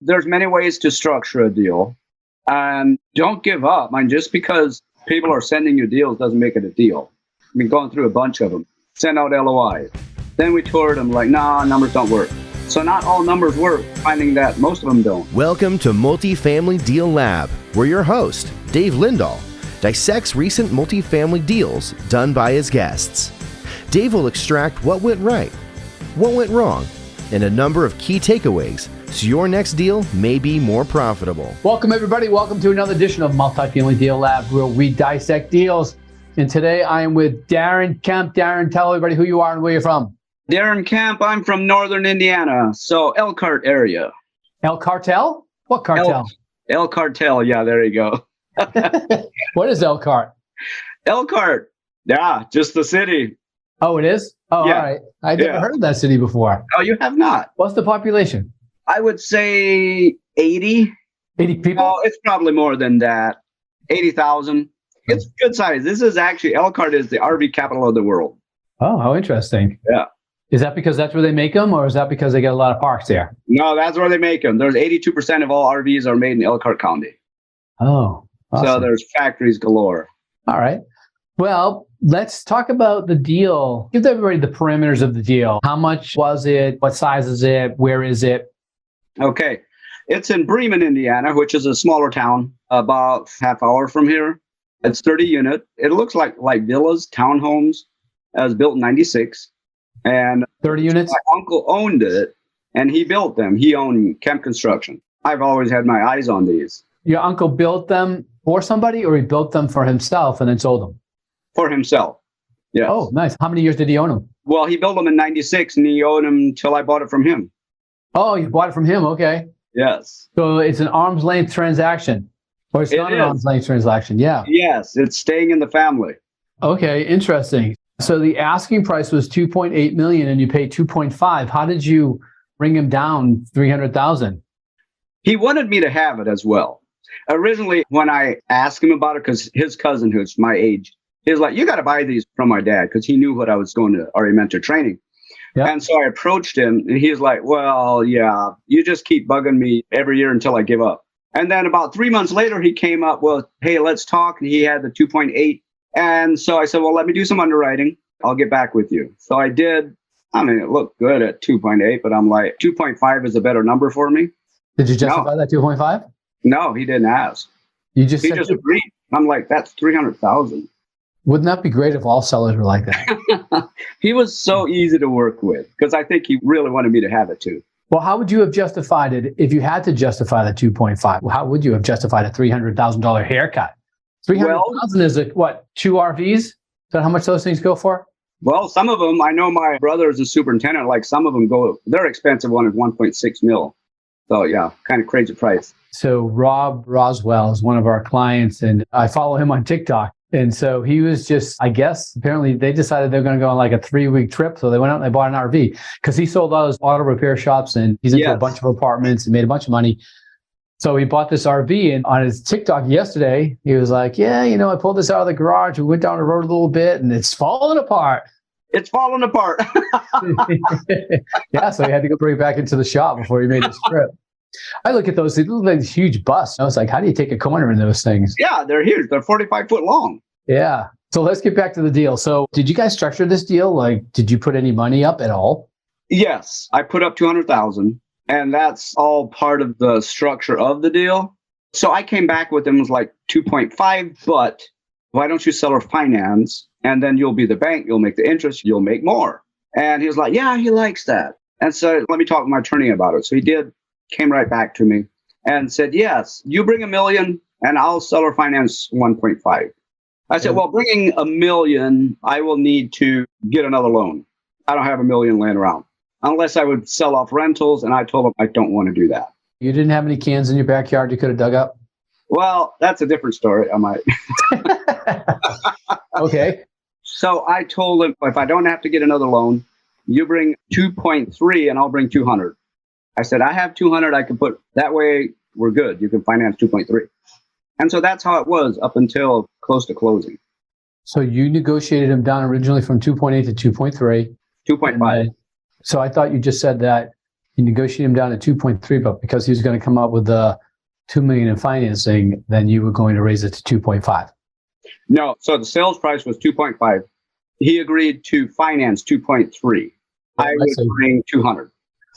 There's many ways to structure a deal. And don't give up. I mean, just because people are sending you deals doesn't make it a deal. I've been going through a bunch of them. Send out LOIs. Then we toured them like, nah, numbers don't work. So not all numbers work, finding that most of them don't. Welcome to Multifamily Deal Lab, where your host, Dave Lindahl, dissects recent multifamily deals done by his guests. Dave will extract what went right, what went wrong, and a number of key takeaways so your next deal may be more profitable. Welcome, everybody. Welcome to another edition of Multifamily Deal Lab, where we dissect deals. And today I am with Darren Kemp. Darren, tell everybody who you are and where you're from. Darren Kemp, I'm from northern Indiana, so Elkhart area. El Cartel? What cartel? El Cartel, yeah, there you go. What is Elkhart? Elkhart, yeah, just the city. Oh, it is? Oh, yeah. All right. I never heard of that city before. Oh, you have not? What's the population? I would say 80. 80 people? Oh, it's probably more than that. 80,000. It's good size. This is actually, Elkhart is the RV capital of the world. Oh, how interesting. Yeah. Is that because that's where they make them, or is that because they get a lot of parks there? No, that's where they make them. There's 82% of all RVs are made in Elkhart County. Oh, awesome. So there's factories galore. All right. Well, let's talk about the deal. Give everybody the parameters of the deal. How much was it? What size is it? Where is it? Okay. It's in Bremen, Indiana, which is a smaller town, about half hour from here. It's 30 unit. It looks like villas, townhomes. It was built in 96. And 30 units? My uncle owned it, and he built them. He owned Kemp Construction. I've always had my eyes on these. Your uncle built them for somebody, or he built them for himself and then sold them? For himself, yes. Oh, nice. How many years did he own them? Well, he built them in 96, and he owned them till I bought it from him. Oh, you bought it from him. Okay. Yes. So it's an arm's length transaction. Or it's not an arm's length transaction. Yeah. Yes, it's staying in the family. Okay, interesting. So the asking price was $2.8 million and you paid $2.5. How did you bring him down $300,000? He wanted me to have it as well. Originally, when I asked him about it, because his cousin, who's my age, he was like, you got to buy these from my dad, because he knew what I was going to RE mentor training. Yep. And so I approached him, and he's like, well, yeah, you just keep bugging me every year until I give up. And then about 3 months later, he came up with, hey, let's talk. And he had the 2.8. And so I said, well, let me do some underwriting. I'll get back with you. So I did. I mean, it looked good at 2.8, but I'm like, 2.5 is a better number for me. Did you justify that 2.5? No, he didn't ask. He just agreed. I'm like, that's 300,000. Wouldn't that be great if all sellers were like that? He was so easy to work with, because I think he really wanted me to have it too. Well, how would you have justified it if you had to justify the 2.5? How would you have justified a $300,000 haircut? 300,000 is what, 2 RVs? Is that how much those things go for? Well, some of them, I know my brother is a superintendent, like some of them go, their expensive one is 1.6 mil. So yeah, kind of crazy price. So Rob Roswell is one of our clients, and I follow him on TikTok. And so he was just, I guess, apparently they decided they're going to go on like a 3-week trip. So they went out and they bought an RV, because he sold all his auto repair shops and he's into a bunch of apartments and made a bunch of money. So he bought this RV, and on his TikTok yesterday, he was like, yeah, I pulled this out of the garage. We went down the road a little bit and it's falling apart. It's falling apart. Yeah. So he had to go bring it back into the shop before he made this trip. I look at those, they look like huge busts. I was like, how do you take a corner in those things? Yeah, they're huge. They're 45 foot long. Yeah. So let's get back to the deal. So did you guys structure this deal? Like, did you put any money up at all? Yes, I put up 200,000, and that's all part of the structure of the deal. So I came back with him, was like 2.5, but why don't you seller finance? And then you'll be the bank. You'll make the interest. You'll make more. And he was like, yeah, he likes that. And so let me talk to my attorney about it. So he did. Came right back to me and said, yes, you bring $1 million and I'll seller finance 1.5. I said, well, bringing $1 million, I will need to get another loan. I don't have $1 million laying around unless I would sell off rentals. And I told him I don't want to do that. You didn't have any cans in your backyard you could have dug up? Well, that's a different story. I might. Okay. So I told him, if I don't have to get another loan, you bring 2.3 and I'll bring 200. I said, I have 200 I can put, that way we're good. You can finance 2.3. And so that's how it was up until close to closing. So you negotiated him down originally from 2.8 to 2.3. 2.5. So I thought you just said that You negotiate him down to 2.3, but because he was going to come up with the $2 million in financing, then you were going to raise it to 2.5. No, so the sales price was 2.5. He agreed to finance 2.3. I was bring 200.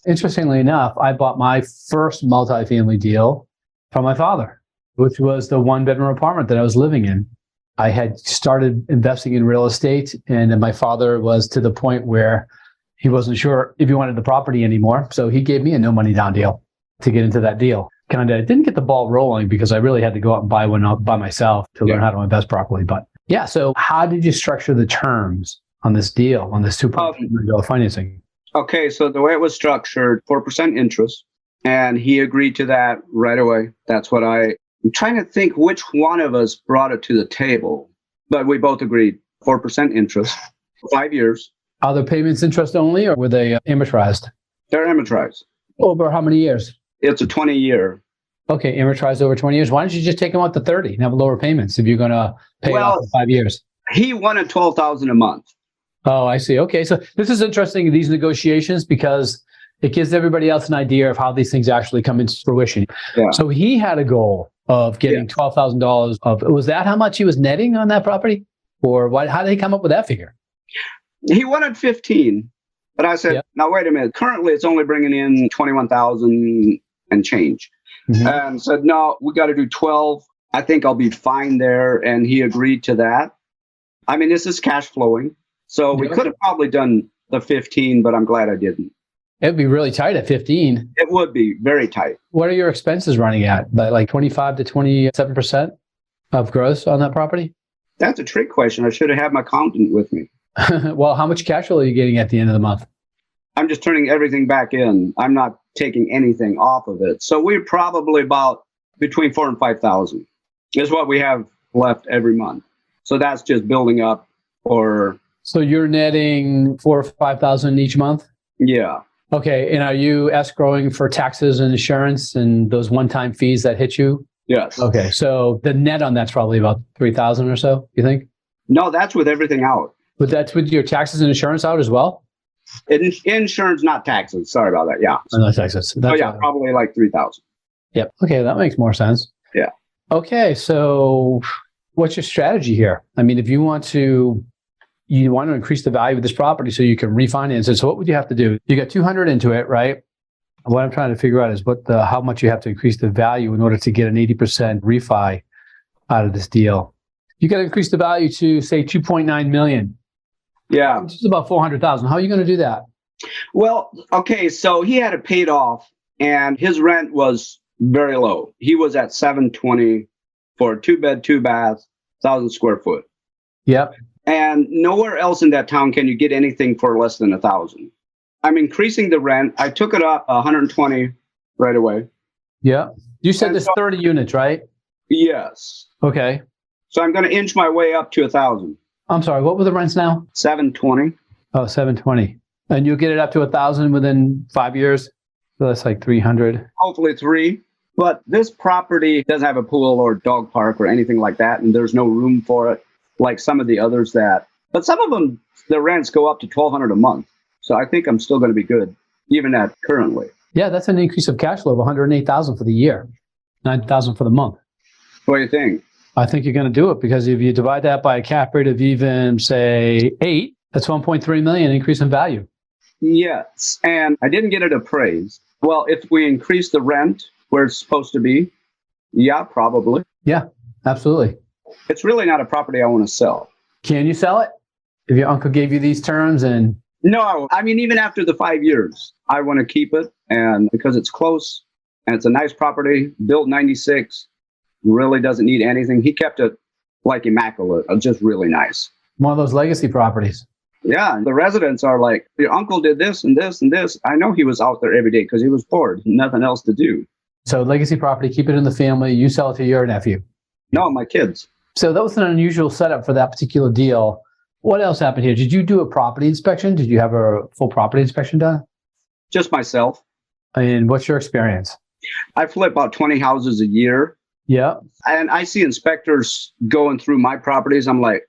Interestingly enough, I bought my first multifamily deal from my father, which was the one-bedroom apartment that I was living in. I had started investing in real estate, and my father was to the point where he wasn't sure if he wanted the property anymore. So he gave me a no money down deal to get into that deal. Kind of didn't get the ball rolling because I really had to go out and buy one up by myself to learn how to invest properly. But yeah, so how did you structure the terms on this deal, on this $2.3 million financing? Okay, so the way it was structured, 4% interest, and he agreed to that right away. That's what I'm trying to think which one of us brought it to the table, but we both agreed 4% interest, 5 years. Are the payments interest only, or were they amortized? They're amortized. Over how many years? It's a 20-year. Okay, amortized over 20 years. Why don't you just take them out to 30 and have lower payments if you're going to pay it off in 5 years? He wanted $12,000 a month. Oh, I see. Okay, so this is interesting, these negotiations, because it gives everybody else an idea of how these things actually come into fruition. Yeah. So he had a goal of getting $12,000 of, was that how much he was netting on that property? Or what? How did he come up with that figure? He wanted 15, but I said, now wait a minute. Currently, it's only bringing in 21,000 and change. And said, no, we got to do 12. I think I'll be fine there. And he agreed to that. I mean, this is cash flowing. So we could have probably done the 15, but I'm glad I didn't. It'd be really tight at 15. It would be very tight. What are your expenses running at? Like 25 to 27% of gross on that property? That's a trick question. I should have had my accountant with me. Well, how much cash flow are you getting at the end of the month? I'm just turning everything back in. I'm not taking anything off of it. So we're probably about between 4,000 and 5,000 is what we have left every month. So that's just building up. So you're netting 4,000 or 5,000 each month? Yeah. Okay. And are you escrowing for taxes and insurance and those one-time fees that hit you? Yes. Okay. So the net on that's probably about 3,000 or so, you think? No, that's with everything out. But that's with your taxes and insurance out as well? Insurance, not taxes. Sorry about that. Yeah. Oh, not taxes. Probably like 3,000. Yep. Okay. That makes more sense. Yeah. Okay. So what's your strategy here? I mean, if you want to increase the value of this property so you can refinance it. So what would you have to do? You got 200 into it, right? What I'm trying to figure out is how much you have to increase the value in order to get an 80% refi out of this deal. You got to increase the value to say 2.9 million. Yeah. Which is about 400,000. How are you going to do that? Well, okay. So he had it paid off and his rent was very low. He was at $720 for a 2-bed, 2-bath, 1,000 square foot. Yep. And nowhere else in that town can you get anything for less than 1,000. I'm increasing the rent. I took it up 120 right away. Yeah. You said there's 30 units, right? Yes. Okay. So I'm going to inch my way up to 1,000. I'm sorry. What were the rents now? $720. Oh, $720. And you'll get it up to 1,000 within 5 years. So that's like 300. Hopefully 3. But this property doesn't have a pool or dog park or anything like that. And there's no room for it like some of the others but some of them, the rents go up to $1,200 a month. So I think I'm still going to be good, even at currently. Yeah, that's an increase of cash flow of $108,000 for the year, $9,000 for the month. What do you think? I think you're going to do it because if you divide that by a cap rate of even, say, 8, that's 1.3 million increase in value. Yes, and I didn't get it appraised. Well, if we increase the rent where it's supposed to be, yeah, probably. Yeah, absolutely. It's really not a property I want to sell. Can you sell it? If your uncle gave you these terms and... No, I mean, even after the 5 years, I want to keep it. And because it's close and it's a nice property, built 96, really doesn't need anything. He kept it like immaculate, just really nice. One of those legacy properties. Yeah. The residents are like, your uncle did this and this and this. I know he was out there every day because he was bored, nothing else to do. So legacy property, keep it in the family. You sell it to your nephew. No, my kids. So that was an unusual setup for that particular deal. What else happened here? Did you do a property inspection? Did you have a full property inspection done? Just myself. And what's your experience? I flip about 20 houses a year. Yeah. And I see inspectors going through my properties. I'm like,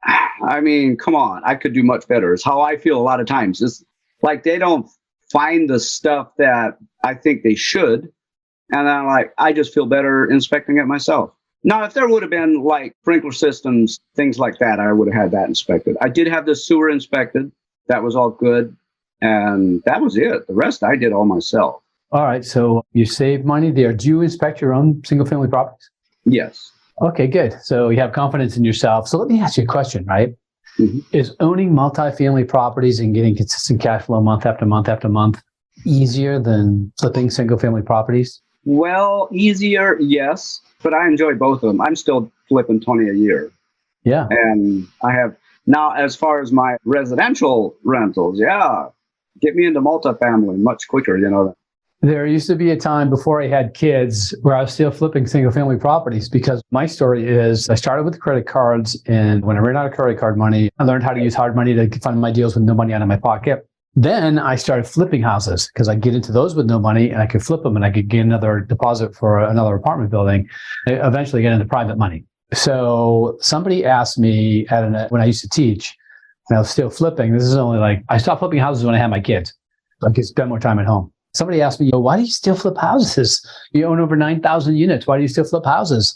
I mean, come on, I could do much better. It's how I feel a lot of times. It's like they don't find the stuff that I think they should. And I'm like, I just feel better inspecting it myself. Now, if there would have been like sprinkler systems, things like that, I would have had that inspected. I did have the sewer inspected. That was all good. And that was it. The rest I did all myself. All right. So you saved money there. Do you inspect your own single family properties? Yes. Okay, good. So you have confidence in yourself. So let me ask you a question, right? Mm-hmm. Is owning multifamily properties and getting consistent cash flow month after month after month easier than flipping single family properties? Well, easier, yes, but I enjoy both of them. I'm still flipping 20 a year. Yeah. And I have now, as far as my residential rentals, yeah, get me into multifamily much quicker, you know. There used to be a time before I had kids where I was still flipping single family properties, because my story is I started with credit cards, and when I ran out of credit card money, I learned how to use hard money to fund my deals with no money out of my pocket. Then I started flipping houses because I get into those with no money and I could flip them and I could get another deposit for another apartment building. I eventually get into private money. So somebody asked me when I used to teach, and I was still flipping. This is only like, I stopped flipping houses when I had my kids. So I could spend more time at home. Somebody asked me, why do you still flip houses? You own over 9,000 units. Why do you still flip houses?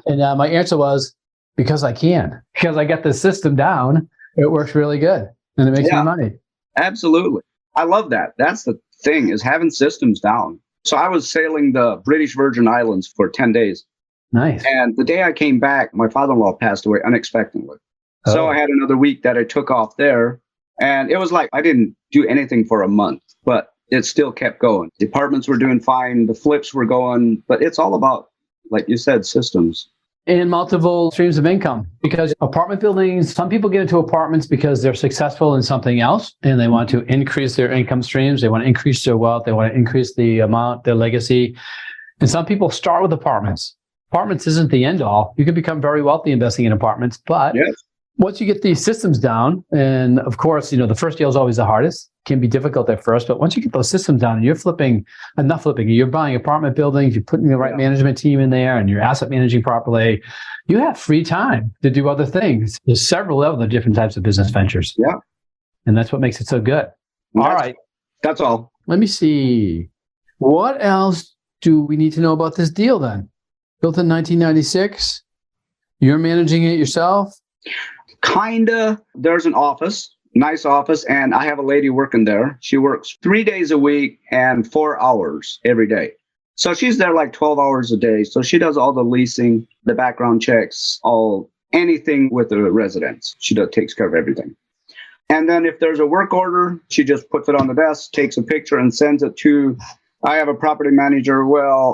And my answer was, because I can. Because I got the system down. It works really good. And it makes me money. Absolutely. I love that. That's the thing, is having systems down. So I was sailing the British Virgin Islands for 10 days. Nice. And the day I came back, my father-in-law passed away unexpectedly. Oh. So I had another week that I took off there. And it was like I didn't do anything for a month, but it still kept going. The apartments were doing fine. The flips were going. But it's all about, like you said, systems. And multiple streams of income, because apartment buildings, some people get into apartments because they're successful in something else and they want to increase their income streams. They want to increase their wealth. They want to increase the amount, their legacy. And some people start with apartments. Apartments isn't the end all. You can become very wealthy investing in apartments, but once you get these systems down, and of course, the first deal is always the hardest, can be difficult at first, but once you get those systems down and you're you're buying apartment buildings, you're putting the right management team in there, and you're asset managing properly, you have free time to do other things. There's several other different types of business ventures. Yeah. And that's what makes it so good. All right. That's all. Let me see. What else do we need to know about this deal then? Built in 1996. You're managing it yourself? Kinda. There's an office, nice office, and I have a lady working there. She works 3 days a week and 4 hours every day. So she's there like 12 hours a day. So she does all the leasing, the background checks, anything with the residents. She takes care of everything. And then if there's a work order, she just puts it on the desk, takes a picture and sends it to, I have a property manager,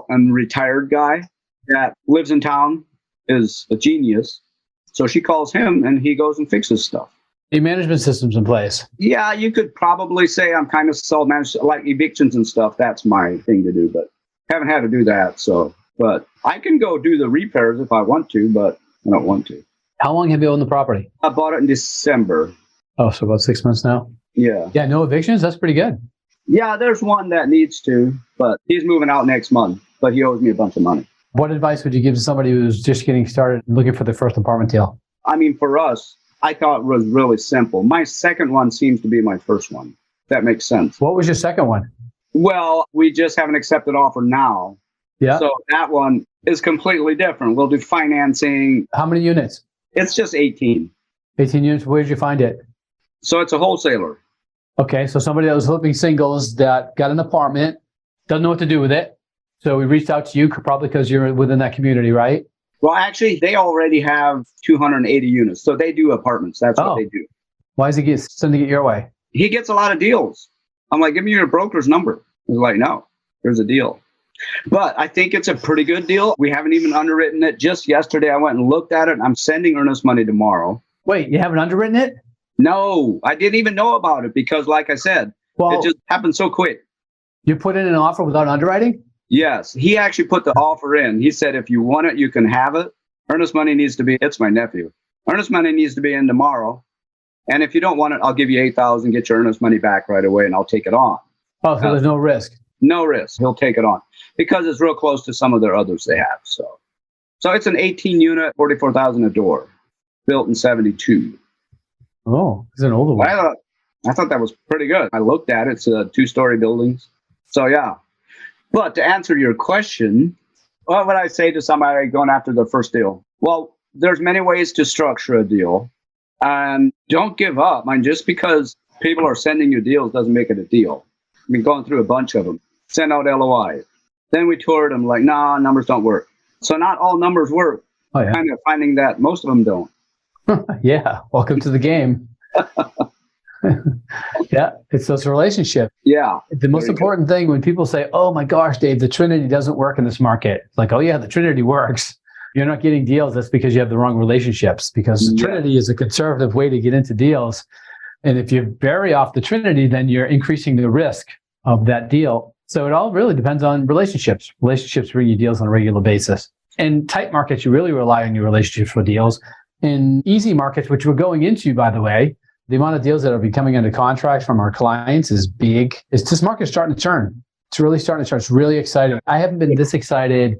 and retired guy that lives in town, is a genius. So she calls him and he goes and fixes stuff. The management system's in place. Yeah, you could probably say I'm kind of self-managed, like evictions and stuff. That's my thing to do, but haven't had to do that. So, but I can go do the repairs if I want to, but I don't want to. How long have you owned the property? I bought it in December. Oh, so about 6 months now? Yeah. Yeah, no evictions? That's pretty good. Yeah, there's one that needs to, but he's moving out next month, but he owes me a bunch of money. What advice would you give to somebody who's just getting started looking for their first apartment deal? I mean, for us, I thought it was really simple. My second one seems to be my first one. That makes sense. What was your second one? Well, we just have an accepted offer now. Yeah. So that one is completely different. We'll do financing. How many units? It's just 18. 18 units. Where did you find it? So it's a wholesaler. Okay. So somebody that was flipping singles that got an apartment, doesn't know what to do with it. So we reached out to you probably because you're within that community, right? Well, actually, they already have 280 units. So they do apartments. That's what they do. Why is he sending it your way? He gets a lot of deals. I'm like, give me your broker's number. He's like, no, there's a deal. But I think it's a pretty good deal. We haven't even underwritten it. Just yesterday, I went and looked at it. I'm sending earnest money tomorrow. Wait, you haven't underwritten it? No, I didn't even know about it because, like I said, it just happened so quick. You put in an offer without underwriting? Yes, he actually put the offer in. He said, if you want it, you can have it. Earnest money needs to be, it's my nephew. Earnest money needs to be in tomorrow. And if you don't want it, I'll give you $8,000, get your earnest money back right away, and I'll take it on. Oh, so there's no risk? No risk. He'll take it on because it's real close to some of their others they have. So it's an 18 unit, $44,000 a door, built in 72. Oh, it's an older one. I thought that was pretty good. I looked at it. It's 2-story buildings. So, yeah. But to answer your question, what would I say to somebody going after their first deal? Well, there's many ways to structure a deal. And don't give up. I mean, just because people are sending you deals doesn't make it a deal. I've been going through a bunch of them. Send out LOIs. Then we toured them like, nah, numbers don't work. So not all numbers work. Oh, yeah. Kind of finding that most of them don't. Yeah. Welcome to the game. Yeah. It's those relationships. Yeah. The most important thing when people say, oh my gosh, Dave, the Trinity doesn't work in this market. It's like, oh yeah, the Trinity works. You're not getting deals. That's because you have the wrong relationships, because the Trinity is a conservative way to get into deals. And if you vary off the Trinity, then you're increasing the risk of that deal. So it all really depends on relationships. Relationships bring you deals on a regular basis. In tight markets, you really rely on your relationships for deals. In easy markets, which we're going into, by the way, the amount of deals that are becoming under contract from our clients is big. This market's starting to turn. It's really starting to turn. It's really exciting. I haven't been this excited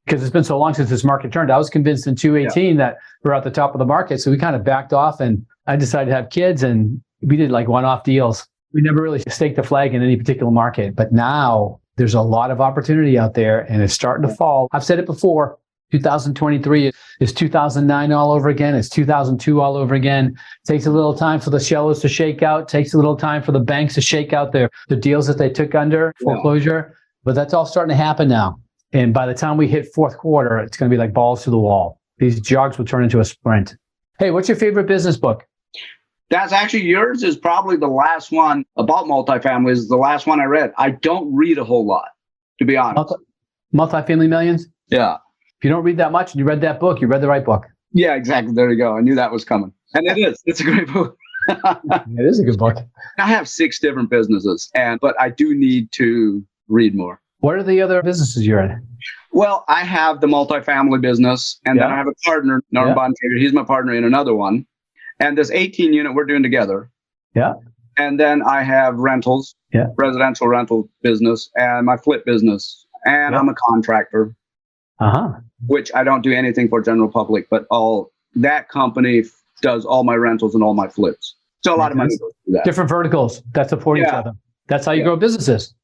because it's been so long since this market turned. I was convinced in 2018 that we're at the top of the market. So we kind of backed off, and I decided to have kids, and we did like one-off deals. We never really staked a flag in any particular market. But now there's a lot of opportunity out there, and it's starting to fall. I've said it before. 2023 is 2009 all over again. It's 2002 all over again. Takes a little time for the shellers to shake out. Takes a little time for the banks to shake out the deals that they took under foreclosure. But that's all starting to happen now. And by the time we hit fourth quarter, it's going to be like balls to the wall. These jogs will turn into a sprint. Hey, what's your favorite business book? That's actually, yours is probably the last one about multifamily, is the last one I read. I don't read a whole lot, to be honest. Multifamily Millions? Yeah. If you don't read that much and you read that book, you read the right book. Yeah, exactly. There you go. I knew that was coming. And it is. It's a great book. It is a good book. I have 6 different businesses, but I do need to read more. What are the other businesses you're in? Well, I have the multifamily business, and then I have a partner, Norm Bontrager. He's my partner in another one. And this 18 unit we're doing together. Yeah. And then I have rentals, residential rental business, and my flip business. And I'm a contractor. Which I don't do anything for general public, but all that company does all my rentals and all my flips. So a lot of money goes through that. Different verticals that support each other. That's how you grow businesses.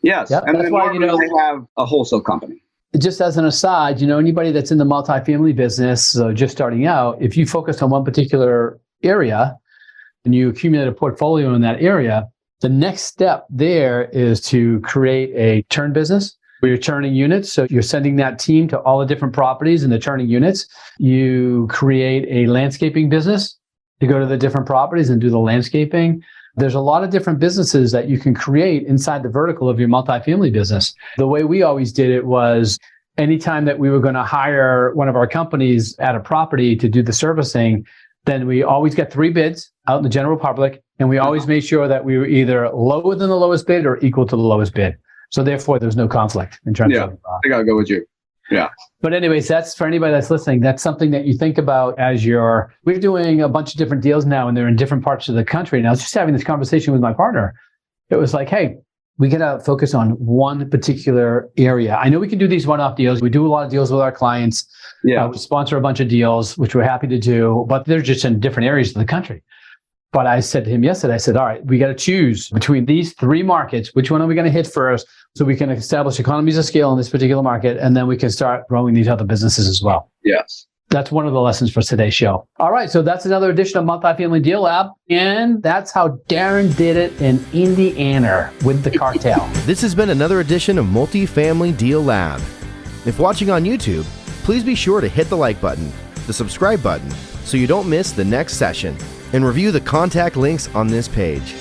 Yes. Yep. And that's why, I have a wholesale company. Just as an aside, anybody that's in the multifamily business, just starting out, if you focus on one particular area and you accumulate a portfolio in that area, the next step there is to create a turn business where you're turning units. So you're sending that team to all the different properties and the turning units. You create a landscaping business to go to the different properties and do the landscaping. There's a lot of different businesses that you can create inside the vertical of your multifamily business. The way we always did it was anytime that we were going to hire one of our companies at a property to do the servicing, then we always get 3 bids out in the general public. And we always made sure that we were either lower than the lowest bid or equal to the lowest bid. So therefore, there's no conflict in terms of... I got to go with you. Yeah. But anyways, that's for anybody that's listening. That's something that you think about as we're doing a bunch of different deals now, and they're in different parts of the country. And I was just having this conversation with my partner. It was like, hey, we got to focus on one particular area. I know we can do these one-off deals. We do a lot of deals with our clients. Yeah. We sponsor a bunch of deals, which we're happy to do, but they're just in different areas of the country. But I said to him yesterday, I said, all right, we got to choose between these 3 markets. Which one are we going to hit first so we can establish economies of scale in this particular market, and then we can start growing these other businesses as well. Yes. That's one of the lessons for today's show. All right, so that's another edition of Multifamily Deal Lab, and that's how Darren did it in Indiana with the cartel. This has been another edition of Multifamily Deal Lab. If watching on YouTube, please be sure to hit the like button, the subscribe button, so you don't miss the next session, and review the contact links on this page.